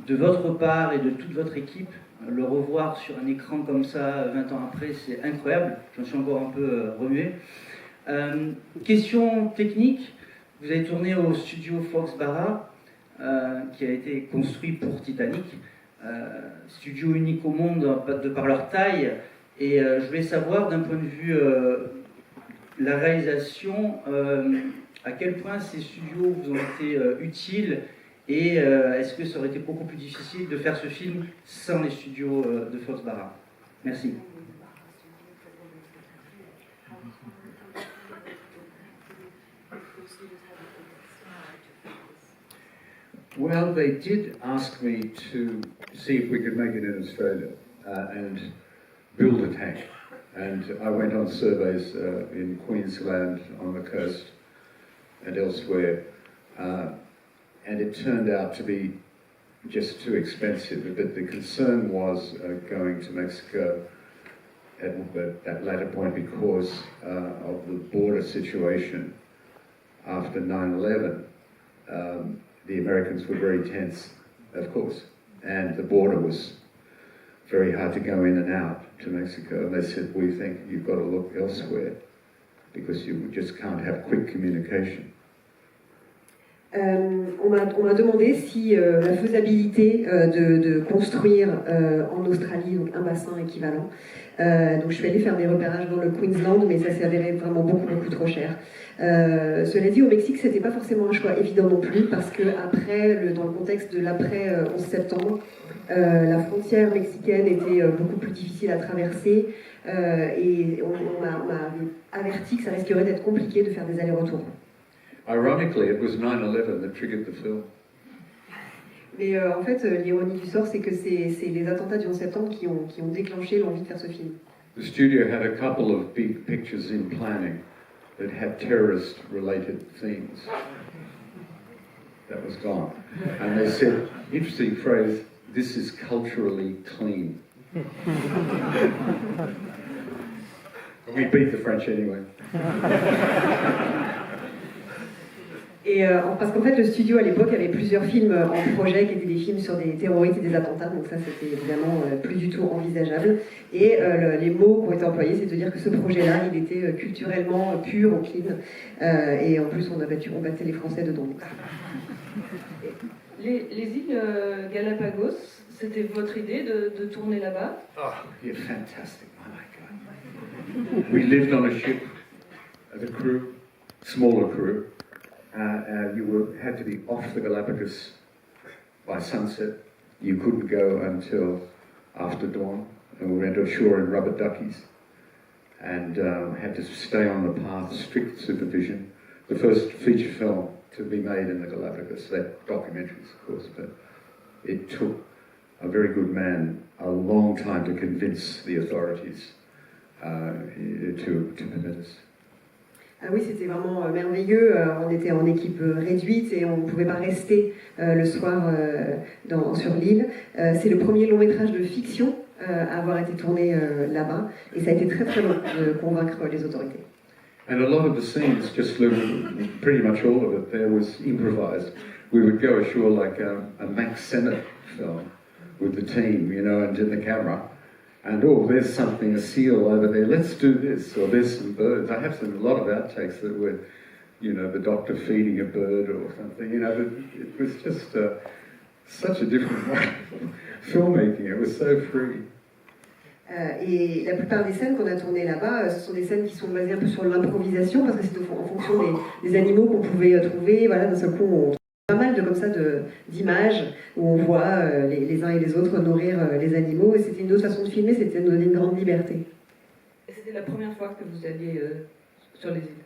de votre part et de toute votre équipe. Le revoir sur un écran comme ça 20 ans après, c'est incroyable, j'en suis encore un peu remué. Question technique, vous avez tourné au studio Fox-Barra, qui a été construit pour Titanic, studio unique au monde de par leur taille, et je voulais savoir d'un point de vue la réalisation, à quel point ces studios vous ont été utiles. Et est-ce que ça aurait été beaucoup plus difficile de faire ce film sans les studios de Fox-Barra? Merci. Well, they did ask me to see if we could make it in Australia and build a tank. And I went on surveys in Queensland, on the coast, and elsewhere. And it turned out to be just too expensive. But the concern was going to Mexico at that latter point because of the border situation after 9/11. The Americans were very tense, of course, and the border was very hard to go in and out to Mexico. And they said, we think you've got to look elsewhere because you just can't have quick communication. On m'a demandé si la faisabilité de construire en Australie donc un bassin équivalent. Donc je suis allée faire des repérages dans le Queensland, mais ça s'est avéré vraiment beaucoup trop cher. Cela dit, au Mexique, c'était pas forcément un choix évident non plus, parce que après, dans le contexte de l'après 11 septembre, la frontière mexicaine était beaucoup plus difficile à traverser, et on m'a averti que ça risquerait d'être compliqué de faire des allers-retours. Ironically, it was 9/11 that triggered the film. Mais en fait, l'ironie du sort, c'est que c'est les attentats du 11 septembre qui ont déclenché l'envie de faire ce film. The studio had a couple of big pictures in planning that had terrorist-related themes. That was gone. And they said, interesting phrase, this is culturally clean. We beat the French anyway. Et parce qu'en fait, le studio à l'époque avait plusieurs films en projet qui étaient des films sur des terroristes et des attentats, donc ça c'était évidemment plus du tout envisageable. Et les mots qui ont été employés, c'est de dire que ce projet-là, il était culturellement pur, clean, et en plus on battait les Français dedans. Les îles Galapagos, c'était votre idée de tourner là-bas? Oh, you're fantastic, oh my God. We lived on a ship, the crew, smaller crew. You had to be off the Galapagos by sunset. You couldn't go until after dawn. And we went ashore in rubber duckies and had to stay on the path, strict supervision. The first feature film to be made in the Galapagos, that documentaries of course, but it took a very good man a long time to convince the authorities to permit us. Ah oui, c'était vraiment merveilleux. On était en équipe réduite et on ne pouvait pas rester le soir sur l'île. C'est le premier long métrage de fiction à avoir été tourné là-bas et ça a été très long de convaincre les autorités. And a lot of the scenes, just pretty much all of it, there was improvised. We would go ashore like a Max Sennett film with the team, you know, and in the camera. And oh, there's something, a seal over there, let's do this, or there's some birds. I have a lot of outtakes that were, you know, the doctor feeding a bird or something, you know, it was just such a different way of filmmaking, it was so free. Et la plupart des scènes qu'on a tournées là-bas, ce sont des scènes qui sont basées un peu sur l'improvisation, parce que c'est en fonction des animaux qu'on pouvait trouver, voilà, d'un seul coup on trouve pas mal comme ça d'images où on voit les uns et les autres nourrir les animaux, et c'était une autre façon de filmer, c'était de donner une grande liberté. Et c'était la première fois que vous alliez sur les îles?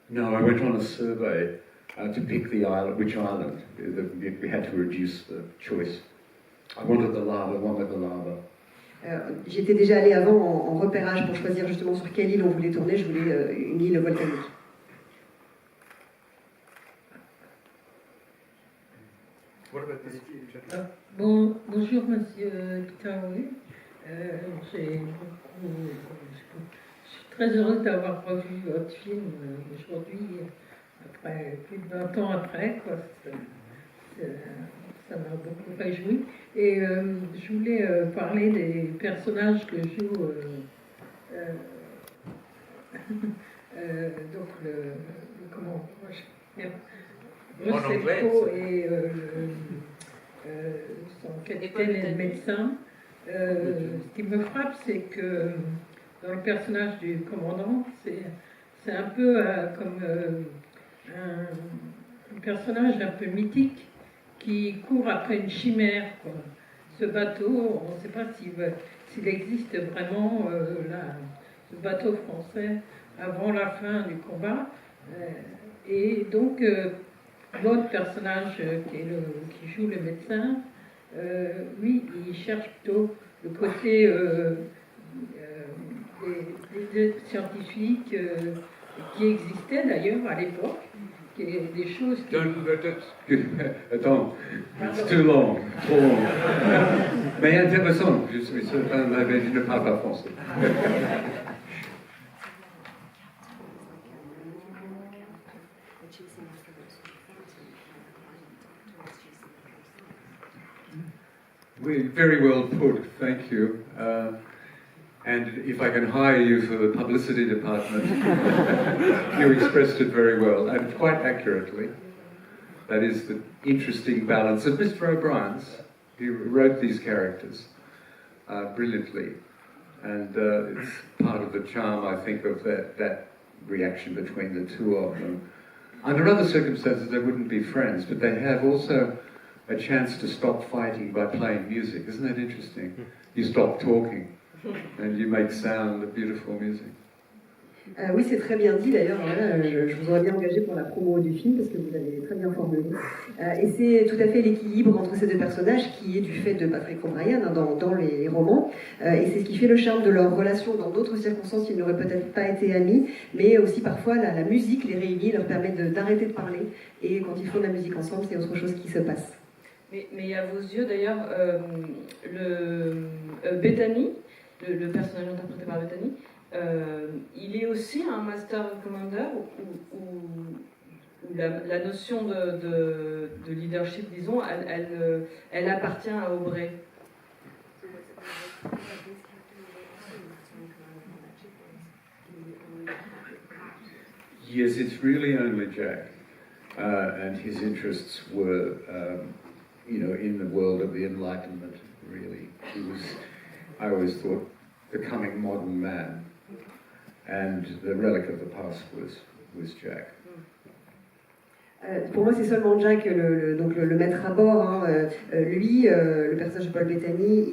No, I went on a survey to pick the island, which island. We had to reduce the choice. I wanted the lava, one with the lava. J'étais déjà allée avant en repérage pour choisir justement sur quelle île on voulait tourner, je voulais une île volcanique. Bonjour, monsieur Peter Weir. Je suis très heureuse d'avoir revu votre film aujourd'hui, après plus de 20 ans après, quoi. Ça m'a beaucoup réjoui. Et je voulais parler des personnages que joue donc comment Crowe et son capitaine et le médecin. Ce qui me frappe, c'est que dans le personnage du commandant, c'est un peu comme un personnage un peu mythique qui court après une chimère, quoi. Ce bateau, on ne sait pas s'il existe vraiment, ce bateau français, avant la fin du combat. Et donc, l'autre personnage qui joue le médecin, lui, il cherche plutôt le côté des scientifiques qui existaient d'ailleurs à l'époque. Des choses qui... Attends, it's too long, trop long. Mais intéressant, je ne parle pas français. Very well put, thank you. And if I can hire you for the publicity department, you expressed it very well, and quite accurately. That is the interesting balance of Mr. O'Brien's. He wrote these characters brilliantly, and it's part of the charm, I think, of that reaction between the two of them. Under other circumstances, they wouldn't be friends, but they have also a chance to stop fighting by playing music. Isn't that interesting? You stop talking and you make sound, beautiful music. Oui, c'est très bien dit d'ailleurs. Voilà, je vous aurais bien engagé pour la promo du film parce que vous avez très bien formulé. Et c'est tout à fait l'équilibre entre ces deux personnages qui est du fait de Patrick O'Brien dans les romans. Et c'est ce qui fait le charme de leur relation. Dans d'autres circonstances, ils n'auraient peut-être pas été amis, mais aussi parfois la musique les réunit, leur permet d'arrêter de parler. Et quand ils font de la musique ensemble, c'est autre chose qui se passe. Mais à vos yeux d'ailleurs, Bettany, le personnage interprété par Bettany, il est aussi un master commander où la notion de leadership, disons, elle appartient à Aubrey. Yes, it's really only Jack, and his interests were, in the world of the Enlightenment, really. He was, I always thought, the coming modern man. And the relic of the past was Jack. Pour moi, c'est seulement Jack, le maître à bord. Hein. Lui, le personnage de Paul Bettany,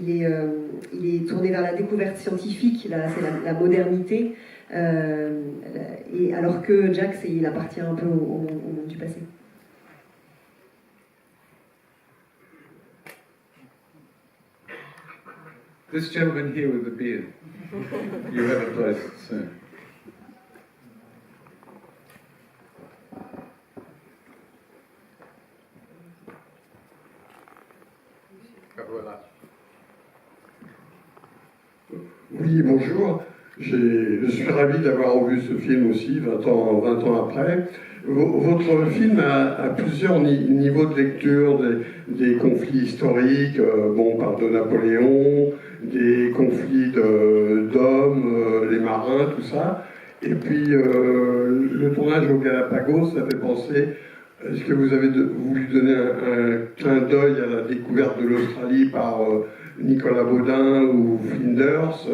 il est tourné vers la découverte scientifique, c'est la modernité, et alors que Jack, il appartient un peu au monde du passé. This gentleman here with the beard, you have a place soon. Voilà. Oui, bonjour. Je suis ravi d'avoir revu ce film aussi, 20 ans après. Votre film a plusieurs niveaux de lecture, des conflits historiques, on parle de Napoléon, des conflits d'hommes, les marins, tout ça. Et puis le tournage au Galapagos, ça fait penser, est-ce que vous avez voulu donner un clin d'œil à la découverte de l'Australie par Nicolas Baudin ou Flinders?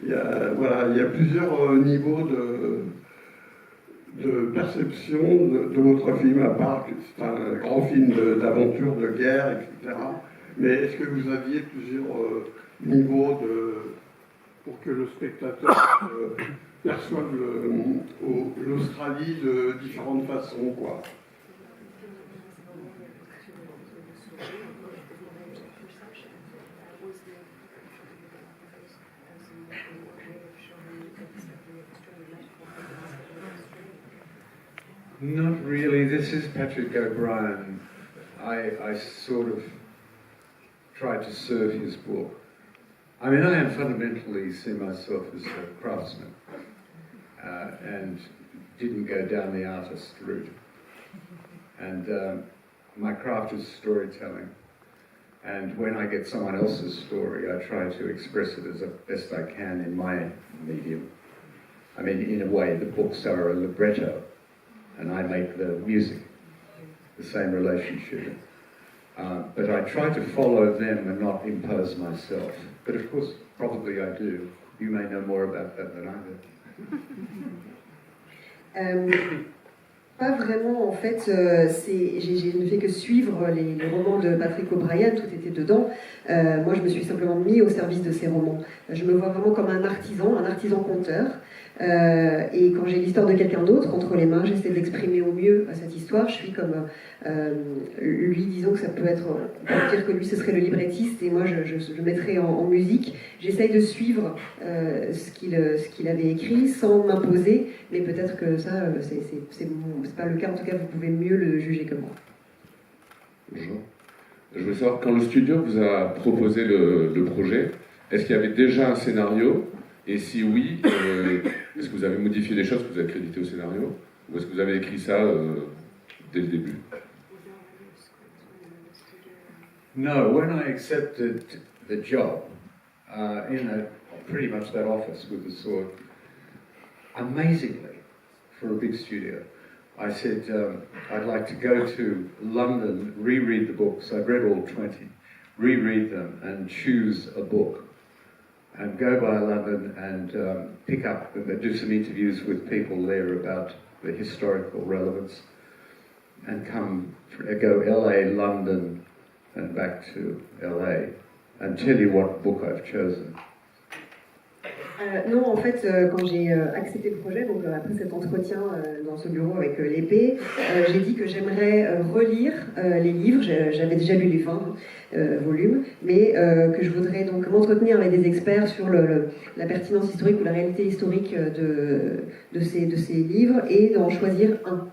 Il y a plusieurs niveaux de perception de votre film, à part que c'est un grand film d'aventure, de guerre, etc. Mais est-ce que vous aviez plusieurs niveaux pour que le spectateur perçoive l'Australie de différentes façons, quoi? Not really. This is Patrick O'Brien. I sort of tried to serve his book. I mean, I am fundamentally see myself as a craftsman and didn't go down the artist route. And my craft is storytelling. And when I get someone else's story, I try to express it as best I can in my medium. I mean, in a way, the books are a libretto. And I make the music, the same relationship. But I try to follow them and not impose myself. But of course, probably I do. You may know more about that than I do. Pas vraiment, en fait, je ne fais que suivre les romans de Patrick O'Brien, tout était dedans. Moi, je me suis simplement mis au service de ces romans. Je me vois vraiment comme un artisan conteur. Et quand j'ai l'histoire de quelqu'un d'autre entre les mains, j'essaie d'exprimer au mieux cette histoire. Je suis comme lui, disons que ça peut être, on peut dire que lui ce serait le librettiste et moi je mettrais en musique. J'essaye de suivre ce qu'il avait écrit sans m'imposer, mais peut-être que ça, c'est pas le cas. En tout cas, vous pouvez mieux le juger que moi. Bonjour. Je voulais savoir, quand le studio vous a proposé le projet, est-ce qu'il y avait déjà un scénario? Et si oui, est-ce que vous avez modifié des choses que vous avez créditées au scénario? Ou est-ce que vous avez écrit ça dès le début? No, when I accepted the job pretty much that office with the sword, amazingly, for a big studio, I said I'd like to go to London, reread the books. I'd read all 20, reread them and choose a book and go by London and pick up and do some interviews with people there about the historical relevance and go LA, London and back to LA and tell you what book I've chosen. Non, en fait, quand j'ai accepté le projet, donc après cet entretien dans ce bureau avec l'épée, j'ai dit que j'aimerais relire les livres. J'avais déjà lu les 20 volumes, mais que je voudrais donc m'entretenir avec des experts sur la pertinence historique ou la réalité historique de ces livres et d'en choisir un.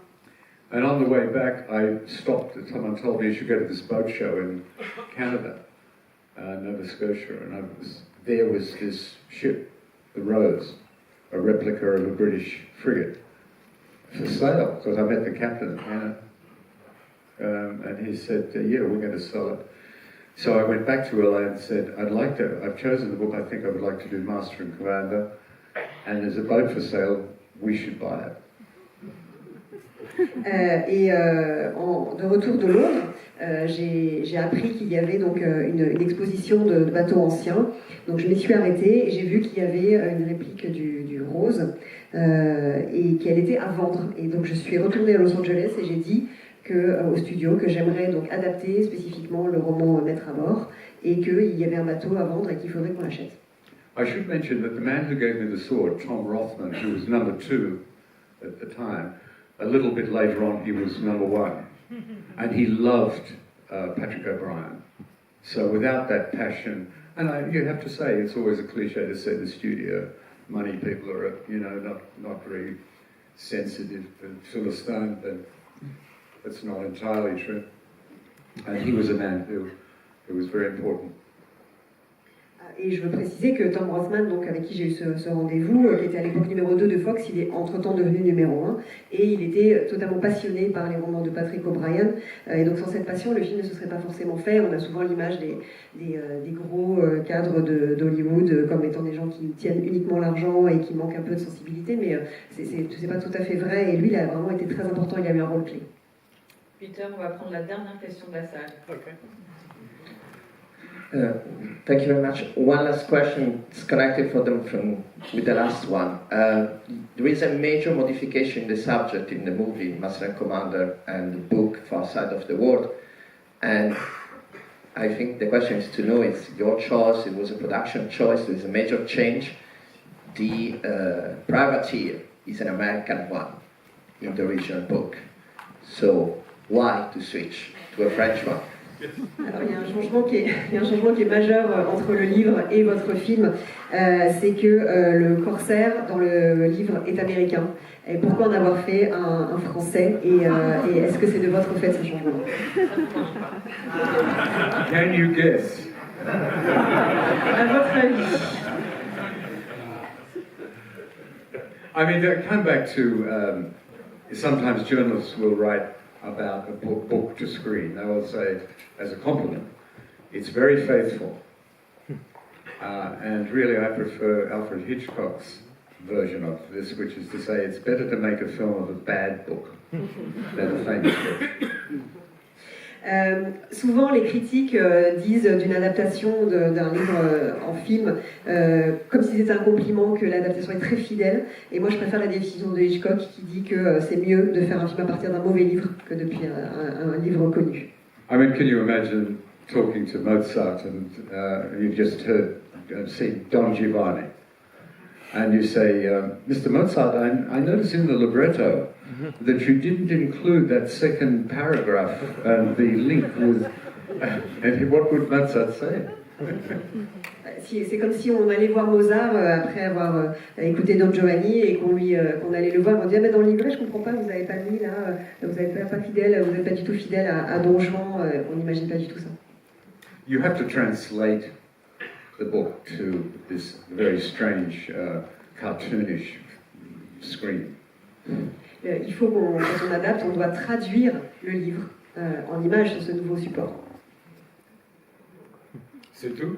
And on the way back, I stopped. Someone told me you should go to this boat show in Canada, Nova Scotia, and there was this ship, the Rose, a replica of a British frigate, for sale, because I met the captain, and he said, yeah, we're going to sell it. So I went back to LA and said, I've chosen the book, I think I would like to do Master and Commander, and there's a boat for sale, we should buy it. De retour de Londres, j'ai appris qu'il y avait donc une exposition de bateaux anciens. Donc je m'y suis arrêtée et j'ai vu qu'il y avait une réplique du Rose et qu'elle était à vendre. Et donc je suis retournée à Los Angeles et j'ai dit au studio que j'aimerais donc adapter spécifiquement le roman Mettre à bord et qu'il y avait un bateau à vendre et qu'il faudrait qu'on l'achète. I should mention that the man who gave me the sword, Tom Rothman, who was number 2 at the time, a little bit later on he was number 1, and he loved Patrick O'Brien. So without that passion, and you have to say, it's always a cliche to say the studio money people are, not very sensitive and philistine, but that's not entirely true. And he was a man who was very important. Et je veux préciser que Tom Rothman, donc avec qui j'ai eu ce rendez-vous, qui était à l'époque numéro 2 de Fox, il est entre-temps devenu numéro 1, et il était totalement passionné par les romans de Patrick O'Brien, et donc sans cette passion, le film ne se serait pas forcément fait. On a souvent l'image des gros cadres d'Hollywood comme étant des gens qui tiennent uniquement l'argent et qui manquent un peu de sensibilité, mais c'est pas tout à fait vrai, et lui, il a vraiment été très important, il a eu un rôle clé. Peter, on va prendre la dernière question de la salle. Okay. Thank you very much. One last question, it's connected with the last one. There is a major modification in the subject in the movie Master and Commander and the book Far Side of the World, and I think the question is to know, it's your choice, it was a production choice, there is a major change. The privateer is an American one in the original book, so why to switch to a French one? Alors, il y a un changement qui est majeur entre le livre et votre film, c'est que le corsaire dans le livre est américain. Et pourquoi en avoir fait un français et est-ce que c'est de votre fait ce changement? Can you guess? À votre avis? I mean, come back to sometimes journalists will write about a book to screen. They will say, as a compliment, it's very faithful. And really, I prefer Alfred Hitchcock's version of this, which is to say, it's better to make a film of a bad book than a famous book. Souvent, les critiques disent d'une adaptation d'un livre en film comme si c'était un compliment, que l'adaptation est très fidèle. Et moi, je préfère la définition de Hitchcock qui dit que c'est mieux de faire un film à partir d'un mauvais livre que depuis un livre connu. I mean, can you imagine talking to Mozart and you've just seen Don Giovanni, and you say, Mr. Mozart, I noticed in the libretto that you didn't include that second paragraph and the link with... and what would Mozart say? C'est comme si on allait voir Mozart après avoir écouté Don Giovanni et qu'on allait le voir, on dit, ah, mais dans le livret je comprends pas, vous n'avez pas mis là, vous n'êtes pas fidèle, vous n'êtes pas du tout fidèle à Don Juan, on n'imagine pas du tout ça. You have to translate the book to this very strange, cartoonish screen. Il faut quand on adapte, on doit traduire le livre en images sur ce nouveau support. C'est tout?